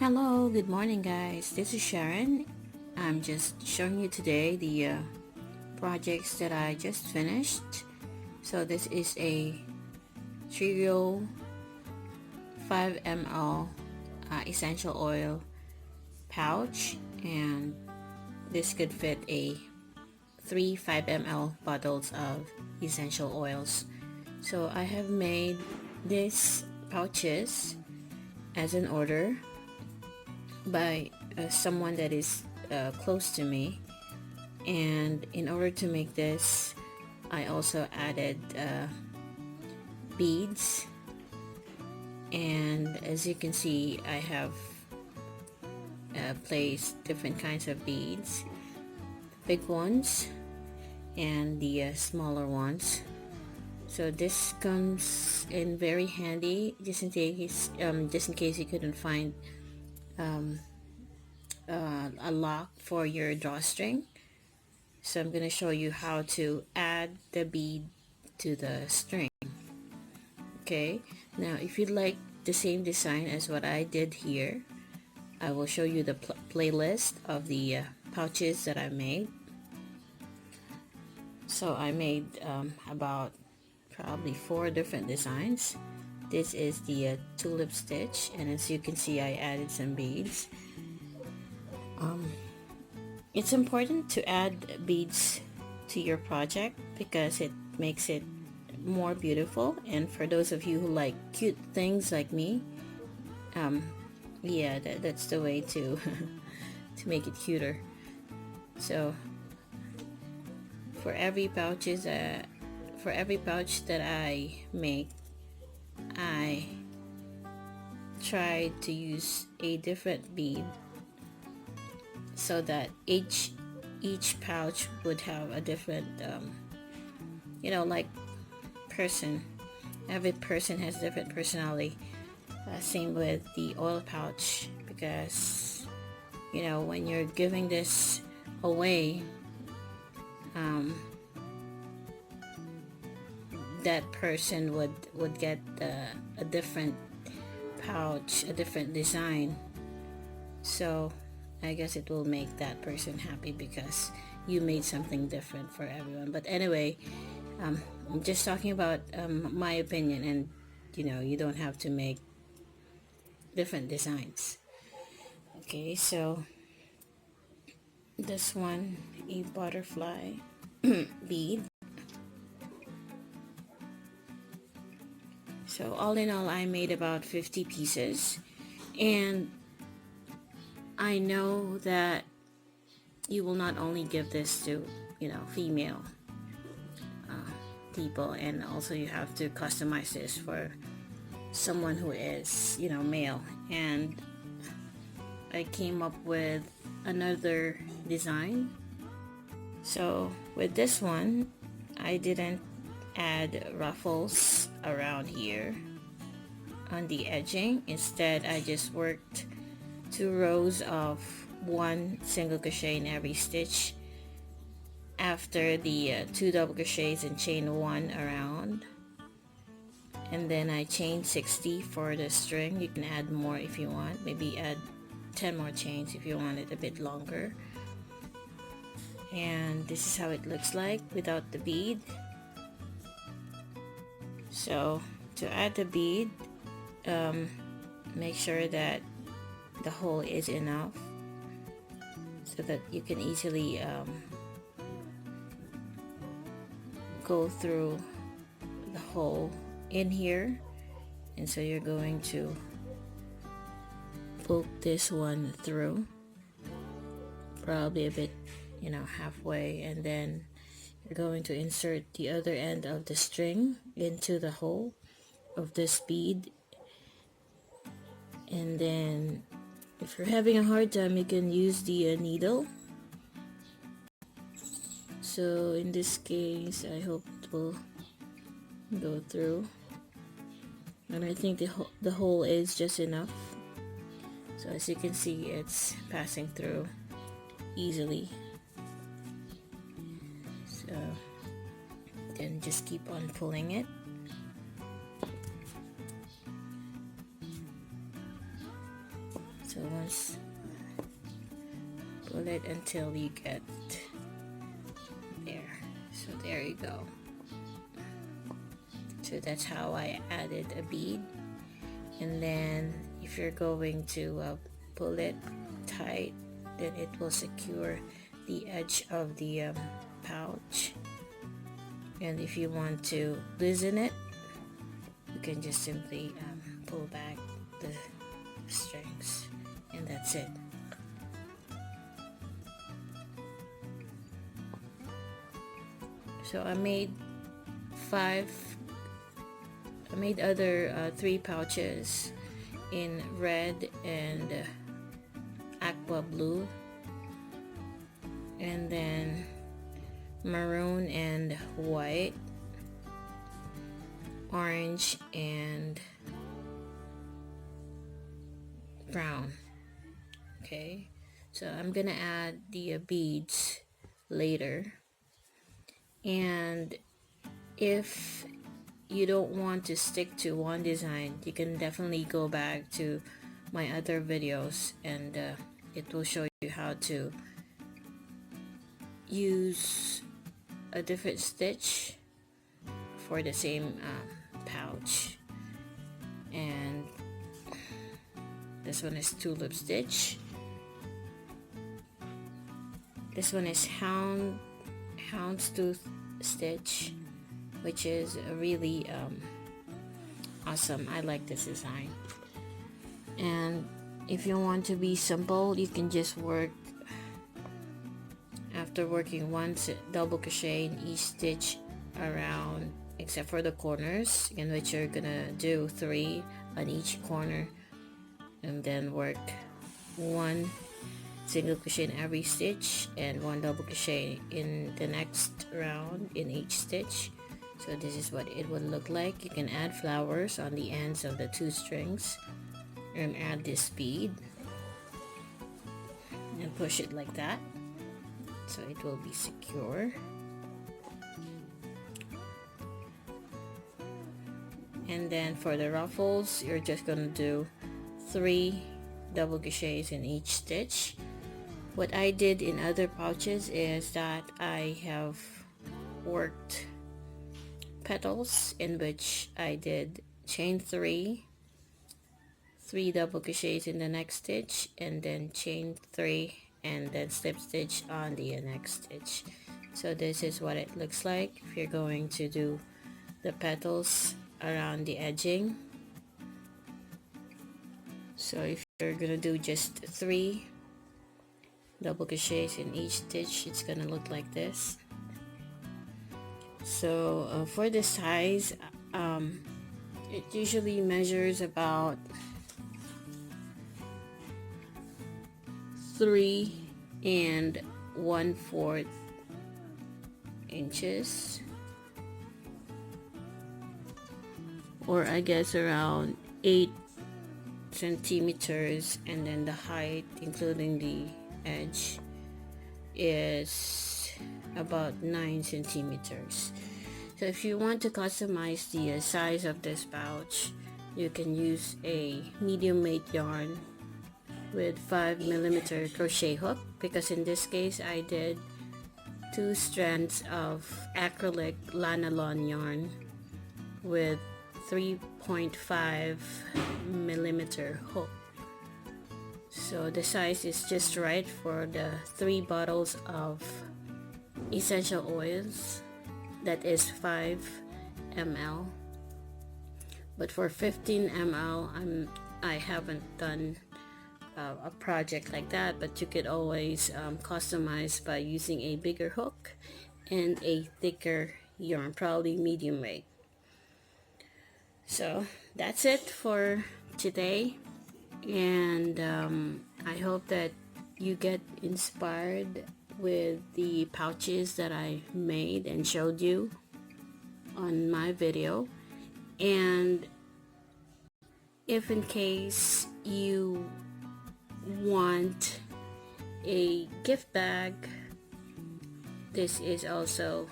Hello, good morning guys. This is Sharon. I'm just showing you today the projects that I just finished. So this is a trio 5 ml essential oil pouch, and this could fit a 3 5 ml bottles of essential oils. So I have made these pouches as an order by someone that is close to me, and in order to make this I also added beads, and as you can see I have placed different kinds of beads, big ones and the smaller ones. So this comes in very handy just in case you couldn't find a lock for your drawstring. So I'm going to show you how to add the bead to the string. Okay, now if you'd like the same design as what I did here, I will show you the playlist of the pouches that I made. So I made about probably 4 different designs. This is the tulip stitch, and as you can see I added some beads. It's important to add beads to your project because it makes it more beautiful, and for those of you who like cute things like me, yeah, that's the way to to make it cuter. So for every pouch that I make, I try to use a different bead so that each pouch would have a different like person. Every person has different personality. Same with the oil pouch, because when you're giving this away, that person would get a different pouch, a different design. So I guess it will make that person happy because you made something different for everyone. But anyway, I'm just talking about my opinion, and you don't have to make different designs. Okay, so this one, a butterfly bead. So all in all, I made about 50 pieces, and I know that you will not only give this to female people, and also you have to customize this for someone who is male. And I came up with another design. So with this one, I didn't add ruffles around here on the edging. Instead, I just worked 2 rows of 1 single crochet in every stitch after the 2 double crochets and chain 1 around, and then I chained 60 for the string. You can add more if you want, maybe add 10 more chains if you want it a bit longer. And this is how it looks like without the bead. So to add the bead, make sure that the hole is enough so that you can easily go through the hole in here. And so you're going to poke this one through, probably a bit halfway, and then you're going to insert the other end of the string into the hole of this bead. And then if you're having a hard time, you can use the needle. So in this case, I hope it will go through, and I think the hole is just enough. So as you can see, it's passing through easily. So then just keep on pulling it. So once pull it until you get there. So there you go. So that's how I added a bead. And then if you're going to pull it tight, then it will secure the edge of the pouch. And if you want to loosen it, you can just simply pull back the strings, and that's it. So I made other 3 pouches in red and aqua blue, and then maroon and white, orange and brown. Okay, so I'm gonna add the beads later. And if you don't want to stick to one design, you can definitely go back to my other videos, and it will show you how to use a different stitch for the same pouch. And this one is tulip stitch, this one is houndstooth stitch, which is really awesome. I like this design. And if you want to be simple, you can just work, after working one double crochet in each stitch around, except for the corners, in which you're gonna do 3 on each corner, and then work 1 single crochet in every stitch and 1 double crochet in the next round in each stitch. So this is what it would look like. You can add flowers on the ends of the 2 strings and add this bead and push it like that, so it will be secure. And then for the ruffles, you're just gonna do 3 double crochets in each stitch. What I did in other pouches is that I have worked petals, in which I did chain 3 double crochets in the next stitch, and then chain 3 and then slip stitch on the next stitch. So this is what it looks like if you're going to do the petals around the edging. So if you're gonna do just 3 double crochets in each stitch, it's gonna look like this. So for the size, it usually measures about 3 1/4 inches, or I guess around 8 centimeters, and then the height, including the edge, is about 9 centimeters. So if you want to customize the size of this pouch, you can use a medium weight yarn with 5mm crochet hook, because in this case I did 2 strands of acrylic lanolin yarn with 3.5mm hook. So the size is just right for the 3 bottles of essential oils, that is 5 ml. But for 15 ml, I haven't done a project like that, but you could always customize by using a bigger hook and a thicker yarn, probably medium weight. So that's it for today, and I hope that you get inspired with the pouches that I made and showed you on my video. And if in case you want a gift bag, this is also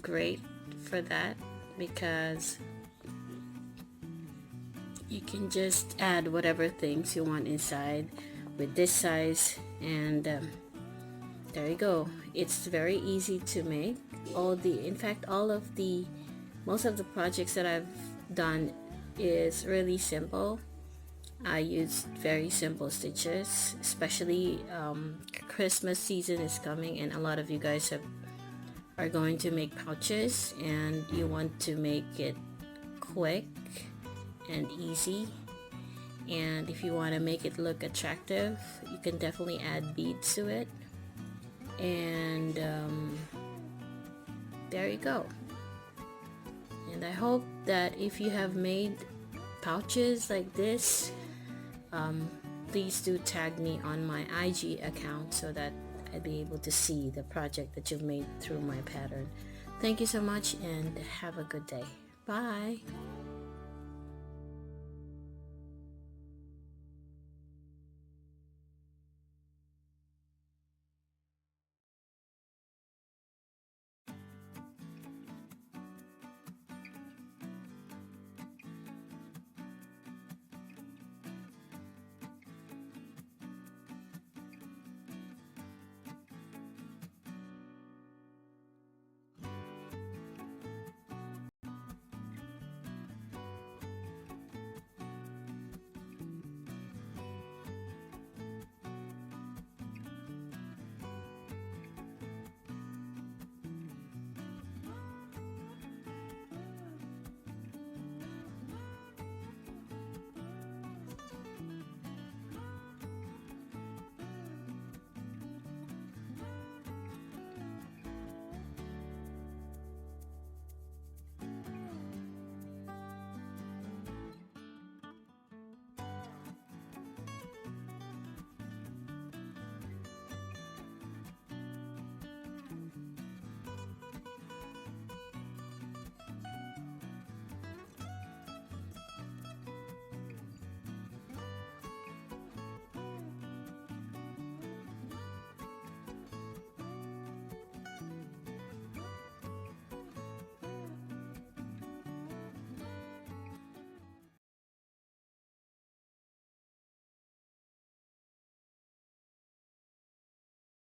great for that, because you can just add whatever things you want inside with this size, and there you go. It's very easy to make. In fact, most of the projects that I've done is really simple. I used very simple stitches, especially Christmas season is coming, and a lot of you guys are going to make pouches, and you want to make it quick and easy. And if you want to make it look attractive, you can definitely add beads to it. And there you go. And I hope that if you have made pouches like this, please do tag me on my IG account so that I'd be able to see the project that you've made through my pattern. Thank you so much, and have a good day. Bye.